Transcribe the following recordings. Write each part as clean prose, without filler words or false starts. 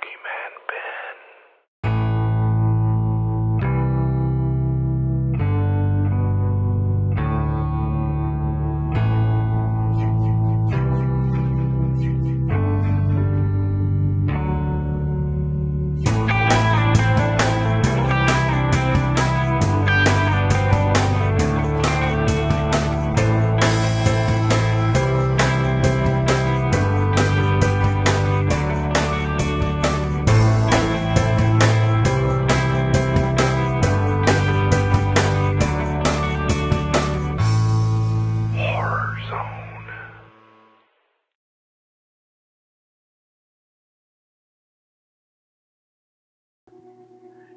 Boogeyman Ben.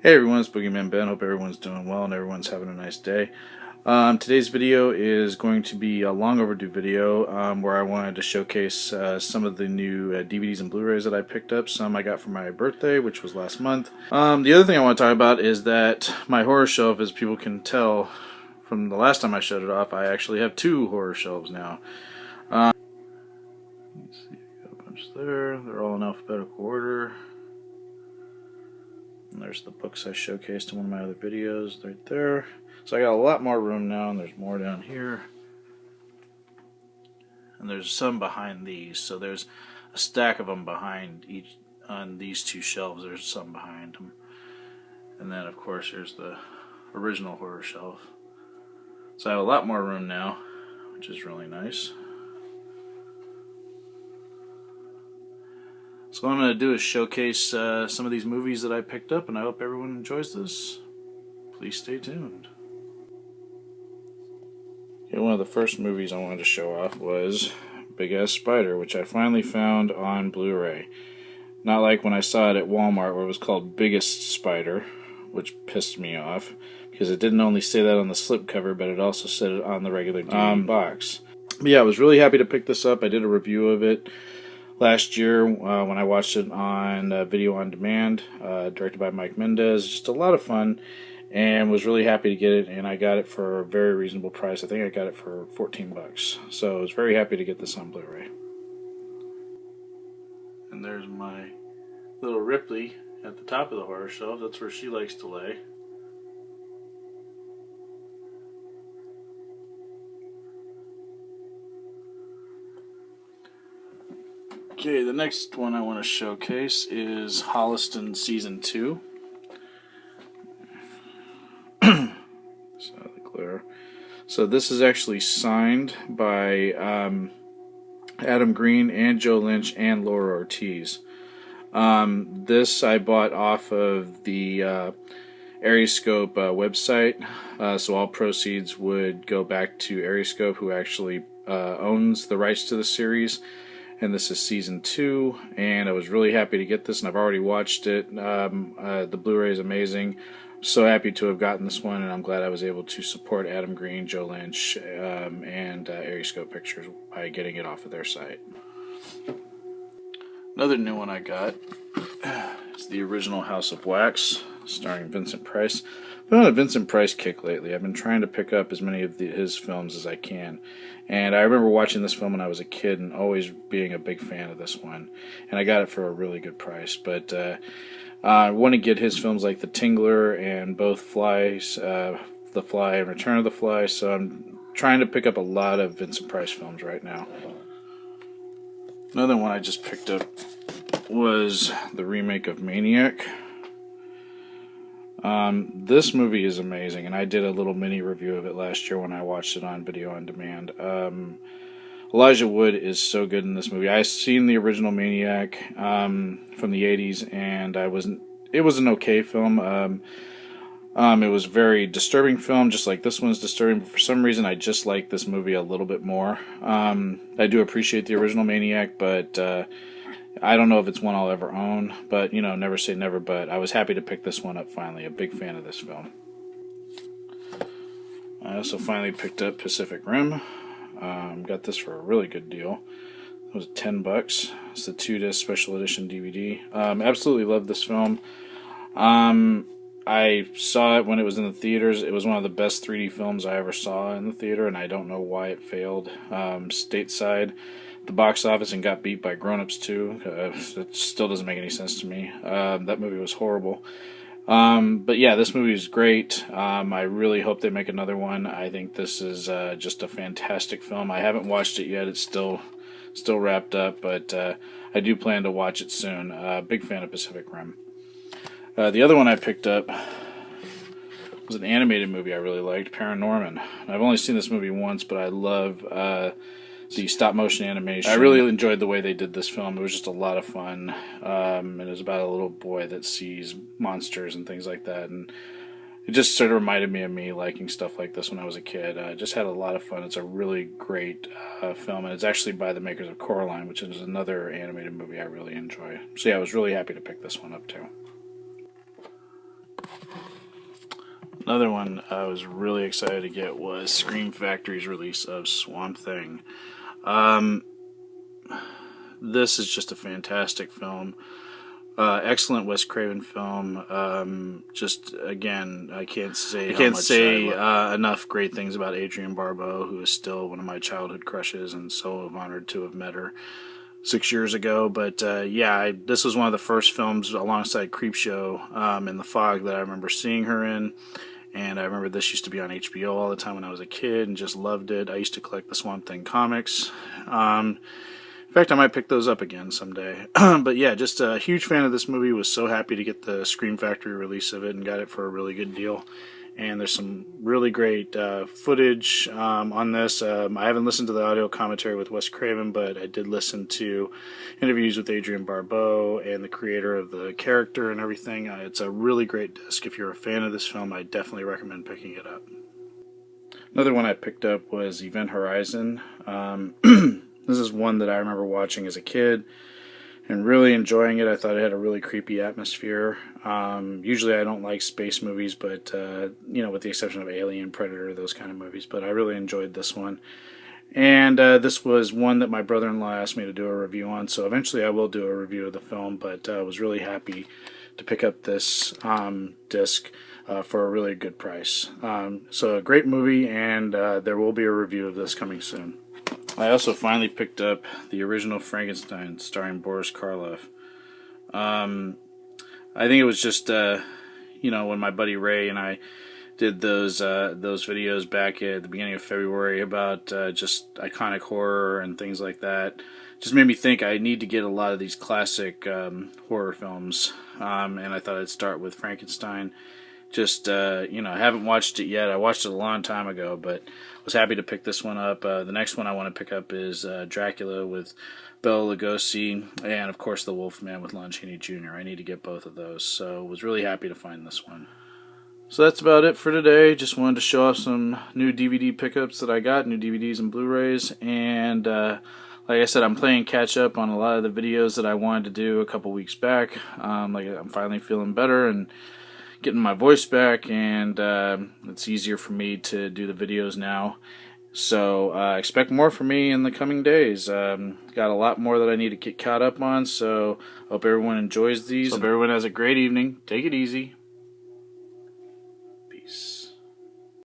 Hey everyone, it's Boogeyman Ben. Hope everyone's doing well and everyone's having a nice day. Today's video is going to be a long overdue video where I wanted to showcase some of the new DVDs and Blu-rays that I picked up. Some I got for my birthday, which was last month. The other thing I want to talk about is that my horror shelf, as people can tell from the last time I showed it off, I actually have two horror shelves now. Let's see, I got a bunch there. They're all in alphabetical order. And there's the books I showcased in one of my other videos right there. So I got a lot more room now, and there's more down here. And there's some behind these. So there's a stack of them behind each, on these two shelves. There's some behind them. And then, of course, there's the original horror shelf. So I have a lot more room now, which is really nice. So what I'm going to do is showcase some of these movies that I picked up, and I hope everyone enjoys this. Please stay tuned. Okay, one of the first movies I wanted to show off was Big Ass Spider, which I finally found on Blu-ray. Not like when I saw it at Walmart where it was called Biggest Spider, which pissed me off, because it didn't only say that on the slipcover, but it also said it on the regular DVD box. But yeah, I was really happy to pick this up. I did a review of it last year when I watched it on Video on Demand, directed by Mike Mendez. Just a lot of fun, and was really happy to get it, and I got it for a very reasonable price. I think I got it for 14 bucks. So I was very happy to get this on Blu-ray. And there's my little Ripley at the top of the horror shelf. That's where she likes to lay. Okay, the next one I want to showcase is Holliston Season 2. So this is actually signed by Adam Green and Joe Lynch and Laura Ortiz. This I bought off of the Aeriescope website, so all proceeds would go back to Aeriescope, who actually owns the rights to the series. And this is Season 2, and I was really happy to get this, and I've already watched it. The Blu-ray is amazing. So happy to have gotten this one, and I'm glad I was able to support Adam Green, Joe Lynch, and Aeriescope Pictures by getting it off of their site. Another new one I got is the original House of Wax, starring Vincent Price. I've been on a Vincent Price kick lately. I've been trying to pick up as many of his films as I can. And I remember watching this film when I was a kid and always being a big fan of this one. And I got it for a really good price. But I want to get his films like The Tingler and both Flies, The Fly and Return of the Fly. So I'm trying to pick up a lot of Vincent Price films right now. Another one I just picked up was the remake of Maniac. This movie is amazing, and I did a little mini review of it last year when I watched it on Video on Demand. Elijah Wood is so good in this movie. I've seen the original Maniac from the 80s, and it was an okay film. It was a very disturbing film, just like this one's disturbing, but for some reason I just like this movie a little bit more. I do appreciate the original Maniac, but I don't know if it's one I'll ever own, but, you know, never say never, but I was happy to pick this one up finally. A big fan of this film. I also finally picked up Pacific Rim. Got this for a really good deal. It was 10 bucks. It's the 2-disc special edition DVD. Absolutely love this film. I saw it when it was in the theaters. It was one of the best 3D films I ever saw in the theater, and I don't know why it failed stateside. the box office and got beat by Grown Ups 2. It still doesn't make any sense to me. That movie was horrible. But yeah, this movie is great. I really hope they make another one. I think this is just a fantastic film. I haven't watched it yet. It's still wrapped up, but I do plan to watch it soon. Big fan of Pacific Rim. The other one I picked up was an animated movie I really liked, Paranorman. I've only seen this movie once, but I love the stop motion animation. I really enjoyed the way they did this film. It was just a lot of fun. And it was about a little boy that sees monsters and things like that. And it just sort of reminded me of me liking stuff like this when I was a kid. I just had a lot of fun. It's a really great film, and it's actually by the makers of Coraline, which is another animated movie I really enjoy. So yeah, I was really happy to pick this one up too. Another one I was really excited to get was Scream Factory's release of Swamp Thing. This is just a fantastic film. Excellent Wes Craven film. Just again, I can't say enough great things about Adrienne Barbeau, who is still one of my childhood crushes, and so honored to have met her 6 years ago. But this was one of the first films alongside Creepshow in The Fog that I remember seeing her in. And I remember this used to be on HBO all the time when I was a kid and just loved it. I used to collect the Swamp Thing comics. In fact, I might pick those up again someday. But yeah, just a huge fan of this movie. Was so happy to get the Scream Factory release of it and got it for a really good deal. And there's some really great footage on this. I haven't listened to the audio commentary with Wes Craven, but I did listen to interviews with Adrienne Barbeau and the creator of the character and everything. It's a really great disc. If you're a fan of this film, I definitely recommend picking it up. Another one I picked up was Event Horizon. This is one that I remember watching as a kid and really enjoying it. I thought it had a really creepy atmosphere. Usually I don't like space movies, but, with the exception of Alien, Predator, those kind of movies. But I really enjoyed this one. And this was one that my brother-in-law asked me to do a review on, so eventually I will do a review of the film, but I was really happy to pick up this disc for a really good price. So a great movie, and there will be a review of this coming soon. I also finally picked up the original Frankenstein starring Boris Karloff. I think it was just, when my buddy Ray and I did those videos back at the beginning of February about just iconic horror and things like that. Just made me think I need to get a lot of these classic horror films, and I thought I'd start with Frankenstein. Just, I haven't watched it yet. I watched it a long time ago, but was happy to pick this one up. The next one I want to pick up is Dracula with Bela Lugosi, and of course The Wolfman with Lon Chaney Jr. I need to get both of those, so was really happy to find this one. So that's about it for today. Just wanted to show off some new DVD pickups that I got, new DVDs and Blu-rays, and like I said, I'm playing catch up on a lot of the videos that I wanted to do a couple weeks back. I'm finally feeling better and getting my voice back, and it's easier for me to do the videos now. So expect more from me in the coming days. Got a lot more that I need to get caught up on, so hope everyone enjoys these. Hope everyone has a great evening. Take it easy.